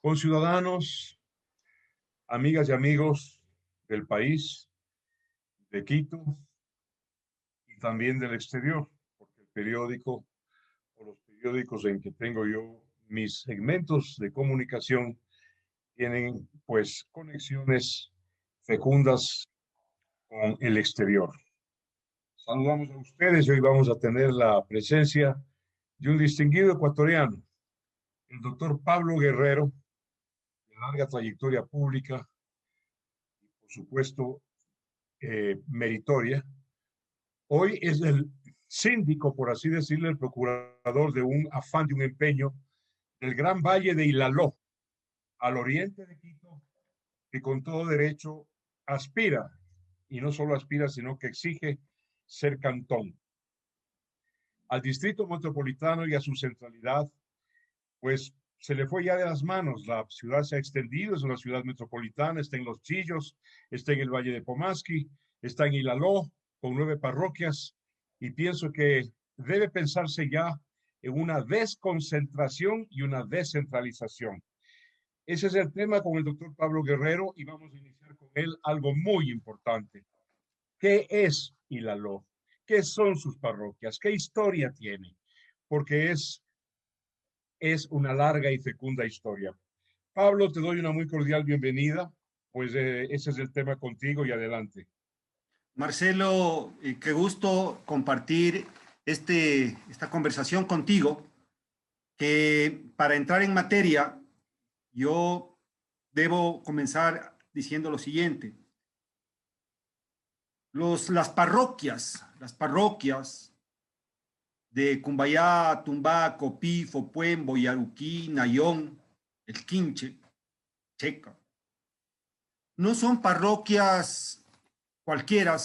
Conciudadanos, amigas y amigos del país, de Quito y también del exterior, porque el periódico o los periódicos en que tengo yo mis segmentos de comunicación tienen pues conexiones fecundas con el exterior. Saludamos a ustedes y hoy vamos a tener la presencia de un distinguido ecuatoriano, el doctor Pablo Guerrero, de larga trayectoria pública y por supuesto meritoria. Hoy es el síndico, por así decirlo, el procurador de un afán, de un empeño del Gran Valle de Ilaló, al oriente de Quito, que con todo derecho aspira, y no solo aspira, sino que exige ser cantón. Al distrito metropolitano y a su centralidad, pues se le fue ya de las manos. La ciudad se ha extendido, es una ciudad metropolitana, está en Los Chillos, está en el Valle de Pomasqui, está en Ilaló, con 9 parroquias, y pienso que debe pensarse ya en una desconcentración y una descentralización. Ese es el tema con el doctor Pablo Guerrero y vamos a iniciar con él algo muy importante. ¿Qué es Ilaló? ¿Qué son sus parroquias? ¿Qué historia tiene? Porque es una larga y fecunda historia. Pablo, te doy una muy cordial bienvenida, pues ese es el tema contigo y adelante. Marcelo, qué gusto compartir esta conversación contigo, que para entrar en materia, yo debo comenzar diciendo lo siguiente. Las parroquias de Cumbayá, Tumbá, Copí, Fopuén, Boyaruquí, Nayón, El Quinche, Checa, no son parroquias cualquiera,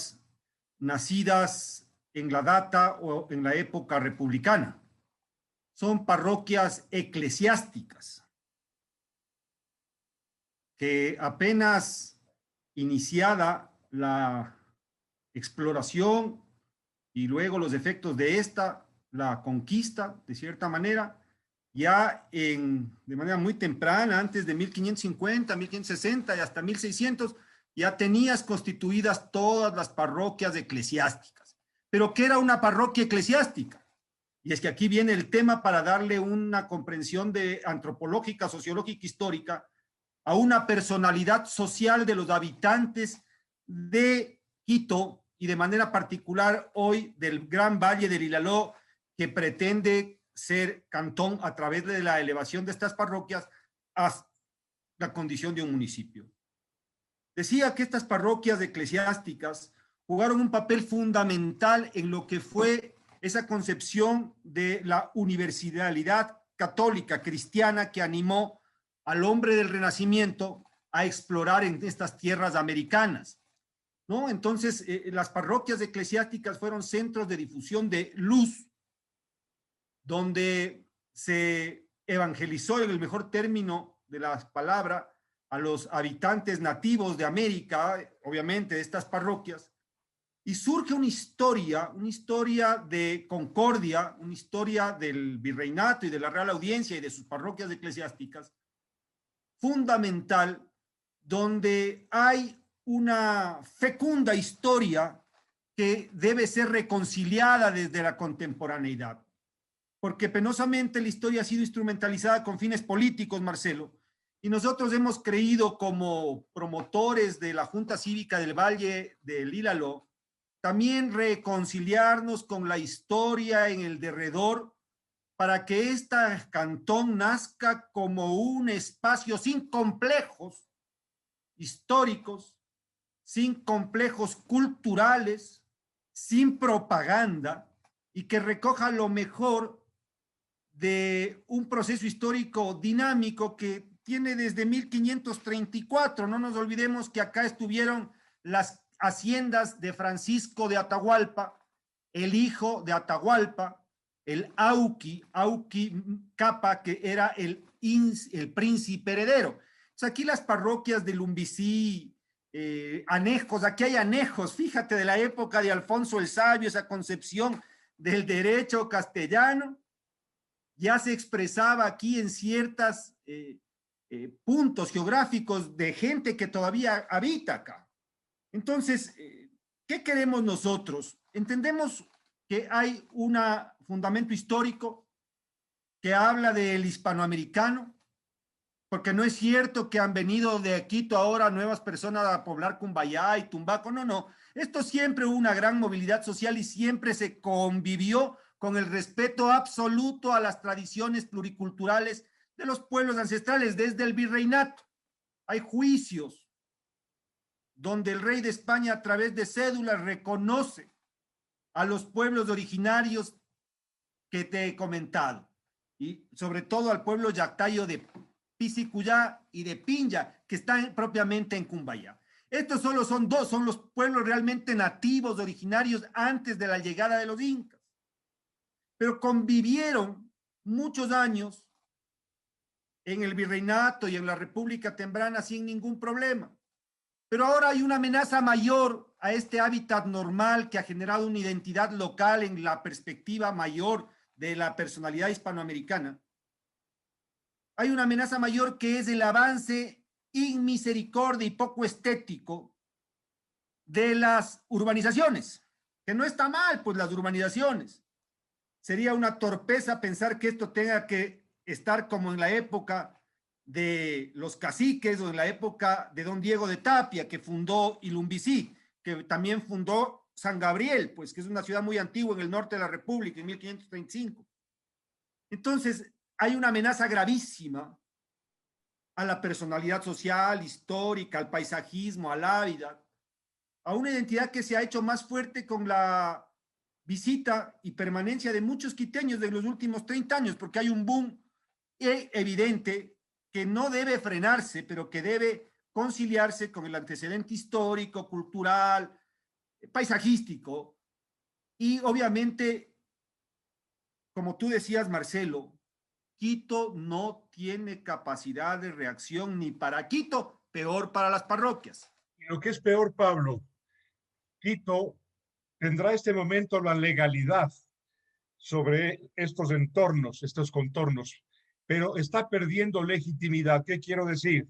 nacidas en la data o en la época republicana. Son parroquias eclesiásticas que apenas iniciada la exploración y luego los efectos de la conquista, de cierta manera, ya de manera muy temprana, antes de 1550, 1560 y hasta 1600, ya tenías constituidas todas las parroquias eclesiásticas. ¿Pero qué era una parroquia eclesiástica? Y es que aquí viene el tema para darle una comprensión antropológica, sociológica, histórica a una personalidad social de los habitantes de Quito y de manera particular hoy del Gran Valle del Ilaló, que pretende ser cantón a través de la elevación de estas parroquias a la condición de un municipio. Decía que estas parroquias eclesiásticas jugaron un papel fundamental en lo que fue esa concepción de la universalidad católica cristiana que animó al hombre del Renacimiento a explorar en estas tierras americanas, ¿no? Entonces, las parroquias eclesiásticas fueron centros de difusión de luz, donde se evangelizó, en el mejor término de la palabra, a los habitantes nativos de América, obviamente de estas parroquias, y surge una historia de concordia, una historia del virreinato y de la Real Audiencia y de sus parroquias eclesiásticas, fundamental, donde hay una fecunda historia que debe ser reconciliada desde la contemporaneidad. Porque penosamente la historia ha sido instrumentalizada con fines políticos, Marcelo, y nosotros hemos creído como promotores de la Junta Cívica del Valle del Ilaló, también reconciliarnos con la historia en el derredor para que este cantón nazca como un espacio sin complejos históricos, sin complejos culturales, sin propaganda, y que recoja lo mejor de un proceso histórico dinámico que tiene desde 1534. No nos olvidemos que acá estuvieron las haciendas de Francisco de Atahualpa, el hijo de Atahualpa, el Auqui Capa, que era el príncipe heredero. Entonces aquí las parroquias de Lumbicí, anejos, aquí hay anejos, fíjate, de la época de Alfonso el Sabio, esa concepción del derecho castellano, ya se expresaba aquí en ciertos puntos geográficos de gente que todavía habita acá. Entonces, ¿qué queremos nosotros? Entendemos que hay un fundamento histórico que habla del hispanoamericano, porque no es cierto que han venido de Quito ahora nuevas personas a poblar Cumbayá y Tumbaco, no, no. Esto siempre hubo una gran movilidad social y siempre se convivió con el respeto absoluto a las tradiciones pluriculturales de los pueblos ancestrales desde el virreinato. Hay juicios donde el rey de España a través de cédulas reconoce a los pueblos originarios que te he comentado y sobre todo al pueblo yactayo de Pisicuyá y de Pinlla, que están propiamente en Cumbayá. Estos solo son dos, son los pueblos realmente nativos, originarios, antes de la llegada de los incas. Pero convivieron muchos años en el virreinato y en la República Temprana sin ningún problema. Pero ahora hay una amenaza mayor a este hábitat normal que ha generado una identidad local en la perspectiva mayor de la personalidad hispanoamericana. Hay una amenaza mayor que es el avance inmisericordia y poco estético de las urbanizaciones, que no está mal, pues las urbanizaciones. Sería una torpeza pensar que esto tenga que estar como en la época de los caciques o en la época de don Diego de Tapia, que fundó Ilumbicí, que también fundó San Gabriel, pues que es una ciudad muy antigua en el norte de la República, en 1535. Entonces, hay una amenaza gravísima a la personalidad social, histórica, al paisajismo, al hábitat, a una identidad que se ha hecho más fuerte con la visita y permanencia de muchos quiteños de los últimos 30 años, porque hay un boom evidente que no debe frenarse, pero que debe conciliarse con el antecedente histórico, cultural, paisajístico, y obviamente, como tú decías, Marcelo, Quito no tiene capacidad de reacción ni para Quito, peor para las parroquias. Y lo que es peor, Pablo, Quito tendrá este momento la legalidad sobre estos entornos, estos contornos, pero está perdiendo legitimidad. ¿Qué quiero decir?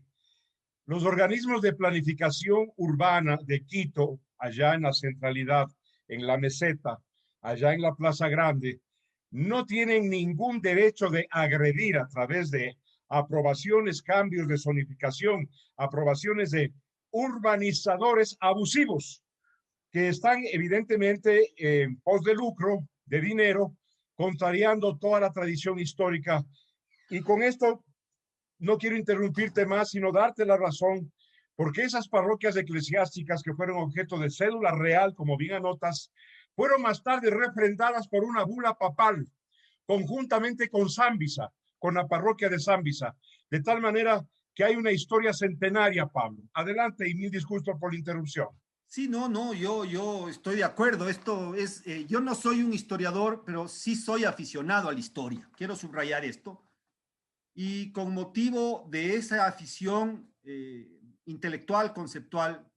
Los organismos de planificación urbana de Quito, allá en la centralidad, en la meseta, allá en la Plaza Grande, no tienen ningún derecho de agredir a través de aprobaciones, cambios de zonificación, aprobaciones de urbanizadores abusivos que están evidentemente en pos de lucro, de dinero, contrariando toda la tradición histórica. Y con esto no quiero interrumpirte más, sino darte la razón, porque esas parroquias eclesiásticas que fueron objeto de cédula real, como bien anotas, fueron más tarde refrendadas por una bula papal, conjuntamente con Zambisa, con la parroquia de Zambisa, de tal manera que hay una historia centenaria, Pablo. Adelante y mil disculpas por la interrupción. Sí, no, no, yo estoy de acuerdo. Esto es, yo no soy un historiador, pero sí soy aficionado a la historia. Quiero subrayar esto. Y con motivo de esa afición intelectual, conceptual,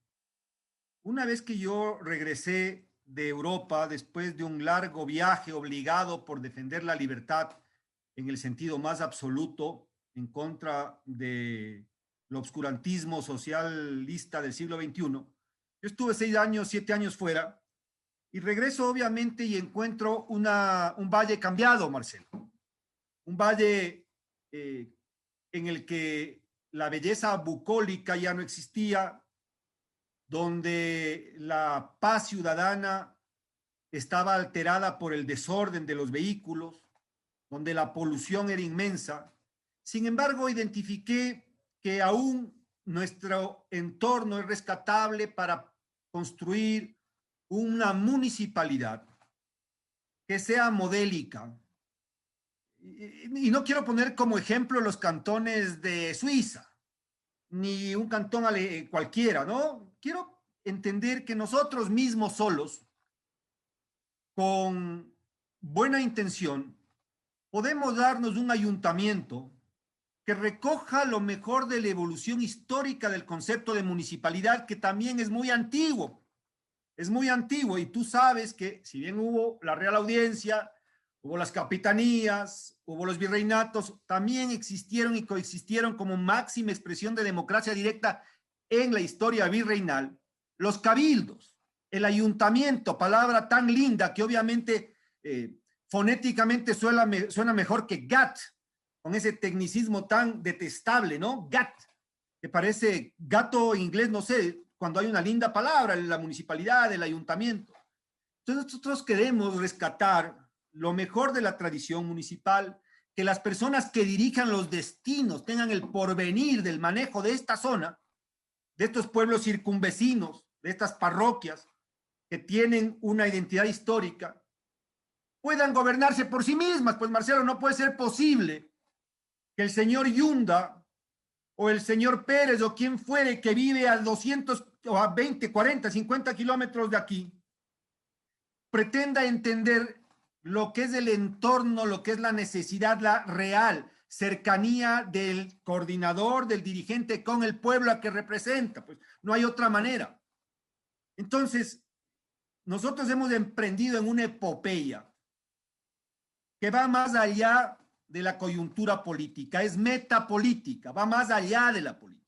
una vez que yo regresé de Europa, después de un largo viaje obligado por defender la libertad en el sentido más absoluto, en contra de el obscurantismo socialista del siglo XXI, yo estuve 6 años, 7 años fuera y regreso obviamente y encuentro un valle cambiado, Marcelo. Un valle en el que la belleza bucólica ya no existía, donde la paz ciudadana estaba alterada por el desorden de los vehículos, donde la polución era inmensa. Sin embargo, identifiqué que aún nuestro entorno es rescatable para construir una municipalidad que sea modélica. Y no quiero poner como ejemplo los cantones de Suiza, ni un cantón cualquiera, ¿no? Quiero entender que nosotros mismos solos, con buena intención, podemos darnos un ayuntamiento que recoja lo mejor de la evolución histórica del concepto de municipalidad, que también es muy antiguo. Es muy antiguo y tú sabes que si bien hubo la Real Audiencia, hubo las capitanías, hubo los virreinatos, también existieron y coexistieron como máxima expresión de democracia directa en la historia virreinal, los cabildos, el ayuntamiento, palabra tan linda que obviamente fonéticamente suena mejor que GAT, con ese tecnicismo tan detestable, ¿no? GAT, que parece gato inglés, no sé, cuando hay una linda palabra, la municipalidad, el ayuntamiento. Entonces nosotros queremos rescatar lo mejor de la tradición municipal, que las personas que dirijan los destinos tengan el porvenir del manejo de esta zona, de estos pueblos circunvecinos, de estas parroquias que tienen una identidad histórica, puedan gobernarse por sí mismas. Pues Marcelo, no puede ser posible que el señor Yunda o el señor Pérez o quien fuere que vive a 200 o a 20, 40, 50 kilómetros de aquí, pretenda entender lo que es el entorno, lo que es la necesidad, la real cercanía del coordinador, del dirigente con el pueblo a que representa. Pues no hay otra manera. Entonces, nosotros hemos emprendido en una epopeya que va más allá de la coyuntura política, es metapolítica, va más allá de la política.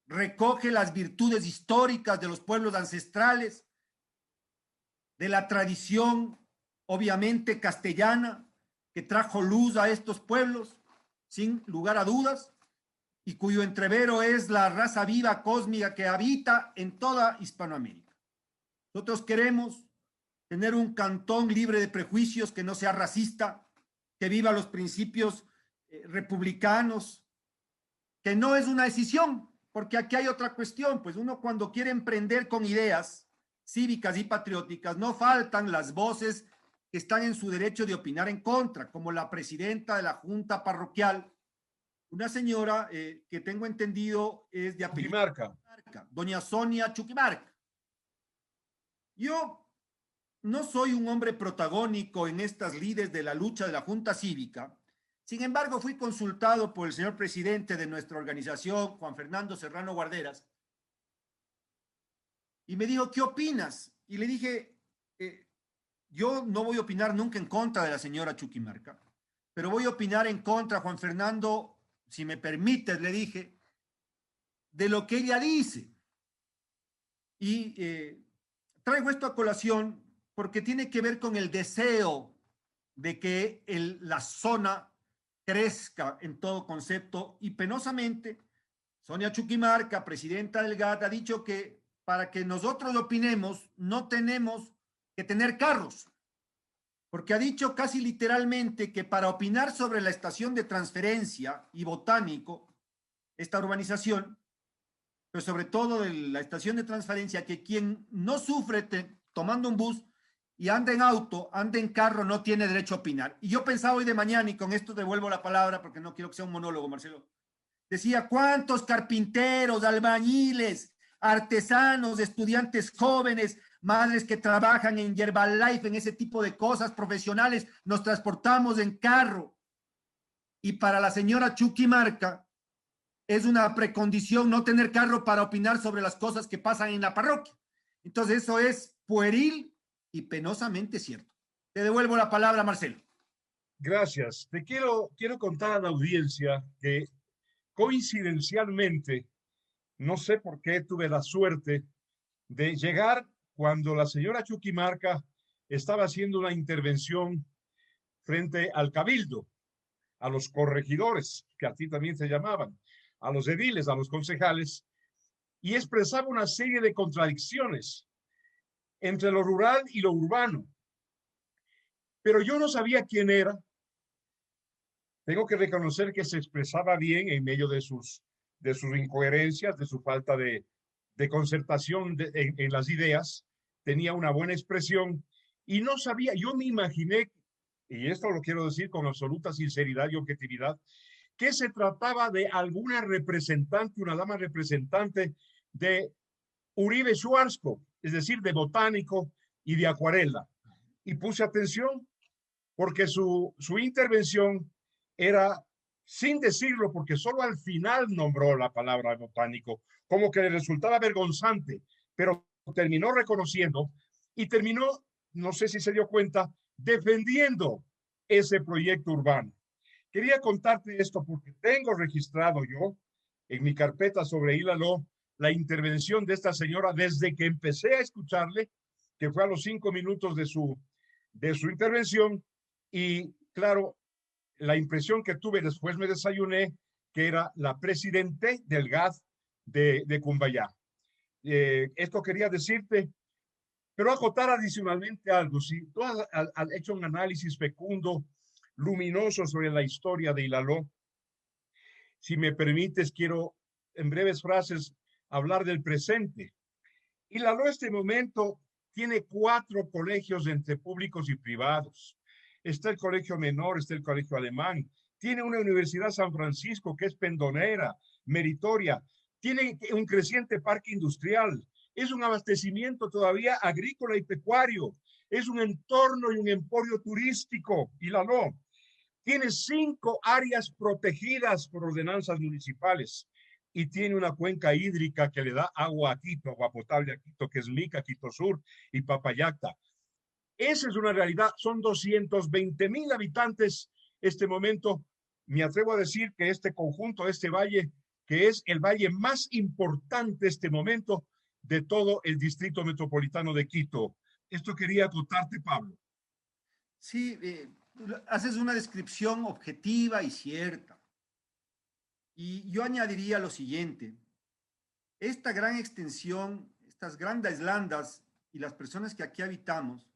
Recoge las virtudes históricas de los pueblos ancestrales, de la tradición, obviamente, castellana, que trajo luz a estos pueblos, sin lugar a dudas, y cuyo entrevero es la raza viva cósmica que habita en toda Hispanoamérica. Nosotros queremos tener un cantón libre de prejuicios, que no sea racista, que viva los principios republicanos, que no es una decisión, porque aquí hay otra cuestión, pues uno cuando quiere emprender con ideas cívicas y patrióticas, no faltan las voces que están en su derecho de opinar en contra, como la presidenta de la Junta Parroquial, una señora que tengo entendido es de apellido Chuquimarca, doña Sonia Chuquimarca. Yo no soy un hombre protagónico en estas lides de la lucha de la Junta Cívica. Sin embargo, fui consultado por el señor presidente de nuestra organización, Juan Fernando Serrano Guarderas, y me dijo, ¿qué opinas? Y le dije, yo no voy a opinar nunca en contra de la señora Chuquimarca, pero voy a opinar en contra, Juan Fernando, si me permites, le dije, de lo que ella dice. Y traigo esto a colación porque tiene que ver con el deseo de que la zona crezca en todo concepto, y penosamente Sonia Chuquimarca, presidenta del GAT, ha dicho que para que nosotros opinemos no tenemos que tener carros, porque ha dicho casi literalmente que para opinar sobre la estación de transferencia y Botánico, esta urbanización, pero sobre todo de la estación de transferencia, que quien no sufre tomando un bus y anda en auto, anda en carro, no tiene derecho a opinar. Y yo pensaba hoy de mañana, y con esto devuelvo la palabra porque no quiero que sea un monólogo, Marcelo, decía, ¿cuántos carpinteros, albañiles, artesanos, estudiantes jóvenes, madres que trabajan en Herbalife, en ese tipo de cosas profesionales, nos transportamos en carro? Y para la señora Chuquimarca es una precondición no tener carro para opinar sobre las cosas que pasan en la parroquia. Entonces eso es pueril y penosamente cierto. Te devuelvo la palabra, Marcelo. Gracias. Te quiero contar a la audiencia que coincidencialmente, no sé por qué, tuve la suerte de llegar cuando la señora Chuquimarca estaba haciendo una intervención frente al cabildo, a los corregidores, que así también se llamaban, a los ediles, a los concejales, y expresaba una serie de contradicciones entre lo rural y lo urbano. Pero yo no sabía quién era. Tengo que reconocer que se expresaba bien en medio de sus incoherencias, de su falta de concertación en las ideas. Tenía una buena expresión y no sabía, yo me imaginé, y esto lo quiero decir con absoluta sinceridad y objetividad, que se trataba de alguna representante, una dama representante de Uribe Schwarzkopf, es decir, de Botánico y de Acuarela. y puse atención porque su intervención era sin decirlo, porque solo al final nombró la palabra botánico, como que le resultaba vergonzante, pero terminó reconociendo y terminó, no sé si se dio cuenta, defendiendo ese proyecto urbano. Quería contarte esto porque tengo registrado yo en mi carpeta sobre Ilaló la intervención de esta señora desde que empecé a escucharle, que fue a los 5 minutos de su intervención. Y claro, la impresión que tuve después me desayuné que era la presidente del GAD de Cumbayá. Esto quería decirte, pero acotar adicionalmente algo. Si tú has hecho un análisis fecundo, luminoso sobre la historia de Ilaló, si me permites, quiero en breves frases hablar del presente. Ilaló, este momento, tiene 4 colegios entre públicos y privados. Está el colegio menor, está el colegio alemán. Tiene una Universidad San Francisco que es pendonera, meritoria. Tiene un creciente parque industrial. Es un abastecimiento todavía agrícola y pecuario. Es un entorno y un emporio turístico, Ilaló. Tiene 5 áreas protegidas por ordenanzas municipales y tiene una cuenca hídrica que le da agua a Quito, agua potable a Quito, que es Lica, Quito Sur y Papayacta. Esa es una realidad. Son 220,000 habitantes este momento. Me atrevo a decir que este conjunto, este valle, que es el valle más importante este momento de todo el distrito metropolitano de Quito. Esto quería contarte, Pablo. Sí, haces una descripción objetiva y cierta. Y yo añadiría lo siguiente. Esta gran extensión, estas grandes landas y las personas que aquí habitamos,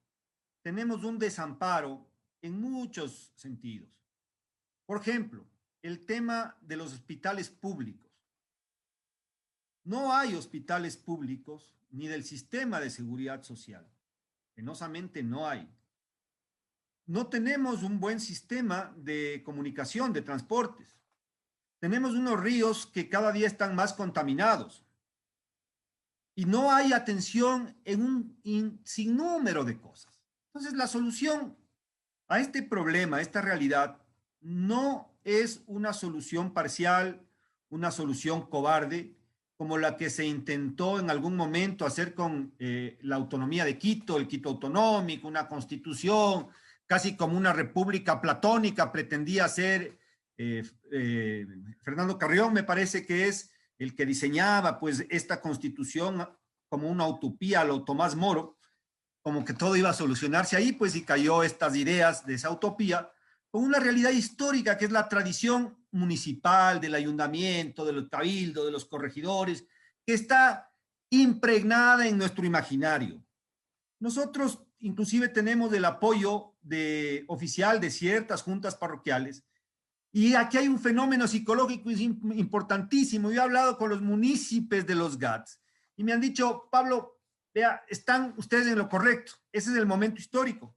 tenemos un desamparo en muchos sentidos. Por ejemplo, el tema de los hospitales públicos. No hay hospitales públicos ni del sistema de seguridad social. Penosamente no hay. No tenemos un buen sistema de comunicación, de transportes. Tenemos unos ríos que cada día están más contaminados. Y no hay atención en un sinnúmero de cosas. Entonces, la solución a este problema, a esta realidad, no es una solución parcial, una solución cobarde, como la que se intentó en algún momento hacer con la autonomía de Quito, el Quito autonómico, una constitución, casi como una república platónica, pretendía ser Fernando Carrión, me parece que es el que diseñaba pues esta constitución como una utopía, lo Tomás Moro, como que todo iba a solucionarse ahí, pues y cayó estas ideas de esa utopía con una realidad histórica que es la tradición municipal, del ayuntamiento, del cabildo, de los corregidores, que está impregnada en nuestro imaginario. Nosotros inclusive tenemos el apoyo oficial de ciertas juntas parroquiales y aquí hay un fenómeno psicológico importantísimo. Yo he hablado con los municipios de los GATS y me han dicho, Pablo, vea, están ustedes en lo correcto, ese es el momento histórico,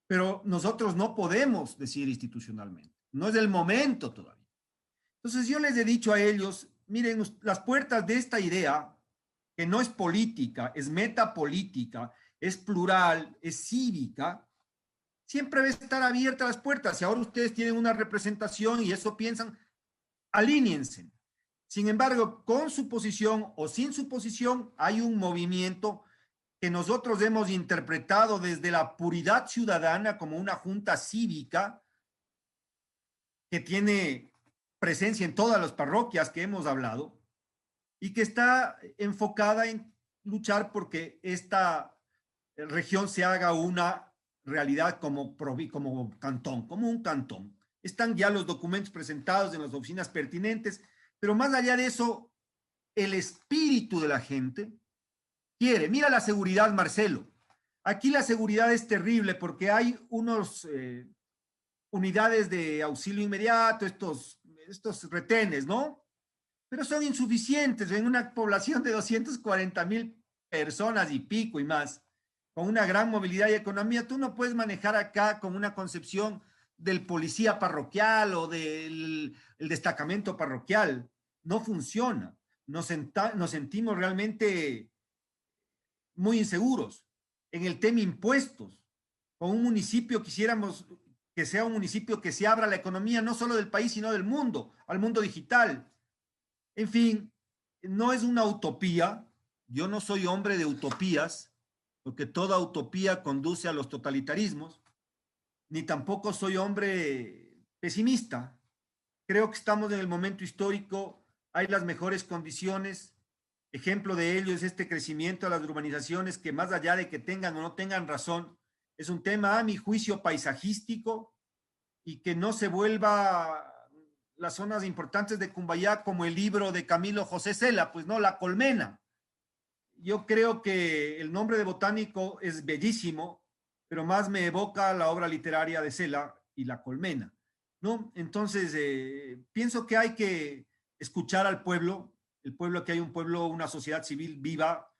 pero nosotros no podemos decir institucionalmente, no es el momento todavía. Entonces yo les he dicho a ellos, miren, las puertas de esta idea, que no es política, es metapolítica, es plural, es cívica, siempre va a estar abiertas las puertas. Si ahora ustedes tienen una representación y eso piensan, alíñense. Sin embargo, con su posición o sin su posición, hay un movimiento que nosotros hemos interpretado desde la puridad ciudadana como una junta cívica que tiene presencia en todas las parroquias que hemos hablado y que está enfocada en luchar porque esta región se haga una realidad como cantón, como un cantón. Están ya los documentos presentados en las oficinas pertinentes, pero más allá de eso, el espíritu de la gente quiere. Mira la seguridad, Marcelo. Aquí la seguridad es terrible porque hay unos unidades de auxilio inmediato, estos retenes, ¿no? Pero son insuficientes en una población de 240,000 personas y pico y más, con una gran movilidad y economía. Tú no puedes manejar acá con una concepción del policía parroquial o del destacamento parroquial. No funciona. Nos sentimos realmente muy inseguros. En el tema impuestos, con un municipio quisiéramos que sea un municipio que se abra a la economía, no solo del país, sino del mundo, al mundo digital. En fin, no es una utopía. Yo no soy hombre de utopías, porque toda utopía conduce a los totalitarismos, ni tampoco soy hombre pesimista. Creo que estamos en el momento histórico, hay las mejores condiciones. Ejemplo de ello es este crecimiento de las urbanizaciones que más allá de que tengan o no tengan razón, es un tema a mi juicio paisajístico y que no se vuelva las zonas importantes de Cumbayá como el libro de Camilo José Cela, pues no, La Colmena. Yo creo que el nombre de botánico es bellísimo, pero más me evoca la obra literaria de Cela y La Colmena, ¿no? Entonces, pienso que hay que escuchar al pueblo, el pueblo, que hay un pueblo, una sociedad civil viva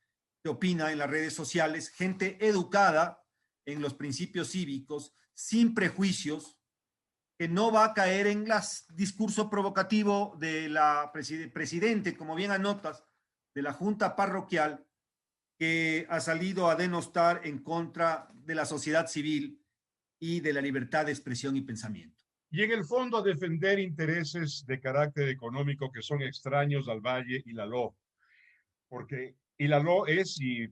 que opina en las redes sociales, gente educada en los principios cívicos, sin prejuicios, que no va a caer en el discurso provocativo de la presidente, como bien anotas, de la Junta Parroquial, que ha salido a denostar en contra de la sociedad civil y de la libertad de expresión y pensamiento. Y en el fondo a defender intereses de carácter económico que son extraños al Valle Ilaló, porque Ilaló es, y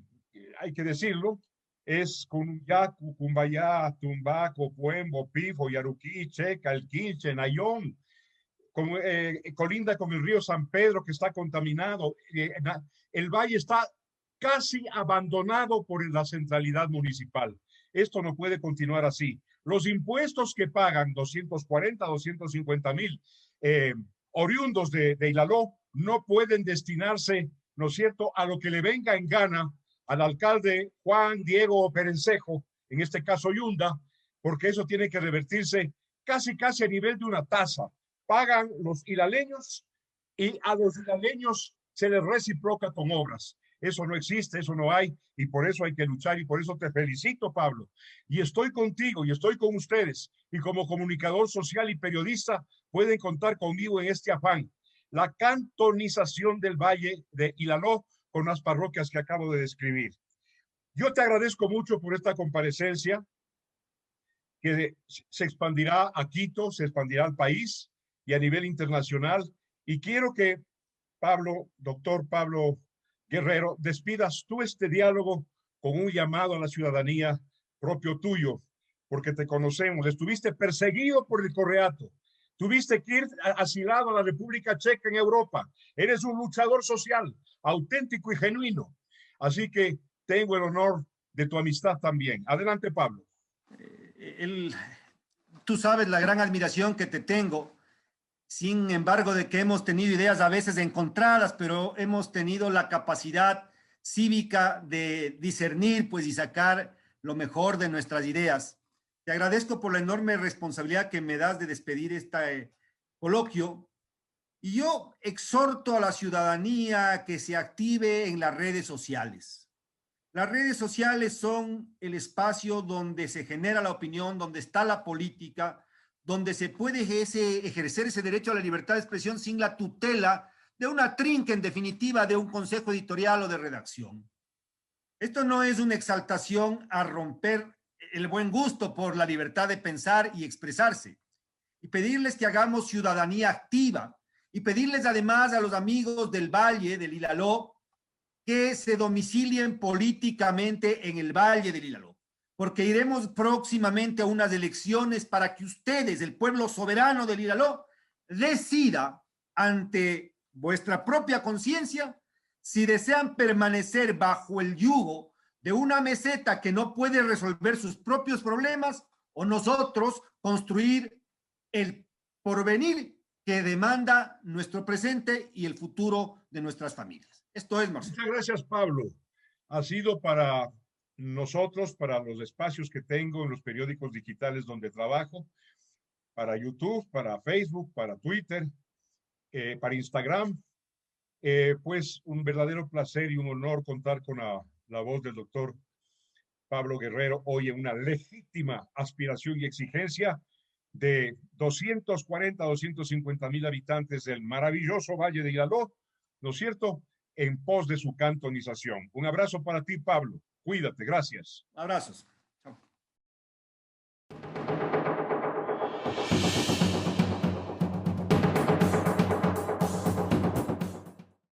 hay que decirlo, es Cunyacu, Cumbayá, Tumbaco, Puembo, Pifo, Yaruquí, Checa, El Quinche, Nayón, colinda con el río San Pedro que está contaminado. El valle está casi abandonado por la centralidad municipal. Esto no puede continuar así. Los impuestos que pagan 240, 250,000 oriundos de Ilaló no pueden destinarse, ¿no es cierto?, a lo que le venga en gana al alcalde Juan Diego Perencejo, en este caso Yunda, porque eso tiene que revertirse casi a nivel de una tasa. Pagan los ilaleños y a los ilaleños se les reciproca con obras. Eso no existe, eso no hay, y por eso hay que luchar, y por eso te felicito, Pablo. Y estoy contigo, y estoy con ustedes, y como comunicador social y periodista pueden contar conmigo en este afán. La cantonización del Valle de Ilaló con las parroquias que acabo de describir. Yo te agradezco mucho por esta comparecencia, que se expandirá a Quito, se expandirá al país y a nivel internacional, y quiero que Pablo, doctor Pablo Guerrero, despidas tú este diálogo con un llamado a la ciudadanía propio tuyo, porque te conocemos, estuviste perseguido por el Correato, tuviste que ir asilado a la República Checa en Europa, eres un luchador social, auténtico y genuino, así que tengo el honor de tu amistad también. Adelante, Pablo. Tú sabes la gran admiración que te tengo, sin embargo de que hemos tenido ideas a veces encontradas, pero hemos tenido la capacidad cívica de discernir, pues, y sacar lo mejor de nuestras ideas. Te agradezco por la enorme responsabilidad que me das de despedir este coloquio, y yo exhorto a la ciudadanía que se active en las redes sociales. Las redes sociales son el espacio donde se genera la opinión, donde está la política, donde se puede ejercer ese derecho a la libertad de expresión sin la tutela de una trinca, en definitiva, de un consejo editorial o de redacción. Esto no es una exaltación a romper el buen gusto por la libertad de pensar y expresarse, y pedirles que hagamos ciudadanía activa, y pedirles además a los amigos del Valle, del Ilaló, que se domicilien políticamente en el Valle del Ilaló, porque iremos próximamente a unas elecciones para que ustedes, el pueblo soberano del Ilaló, decida ante vuestra propia conciencia si desean permanecer bajo el yugo de una meseta que no puede resolver sus propios problemas, o nosotros construir el porvenir que demanda nuestro presente y el futuro de nuestras familias. Esto es, Marcelo. Muchas gracias, Pablo. Ha sido para nosotros, para los espacios que tengo en los periódicos digitales donde trabajo, para YouTube, para Facebook, para Twitter, para Instagram, pues un verdadero placer y un honor contar con la voz del doctor Pablo Guerrero hoy en una legítima aspiración y exigencia de 240, 250,000 habitantes del maravilloso Valle de Ilaló, ¿no es cierto?, en pos de su cantonización. Un abrazo para ti, Pablo. Cuídate, gracias. Abrazos.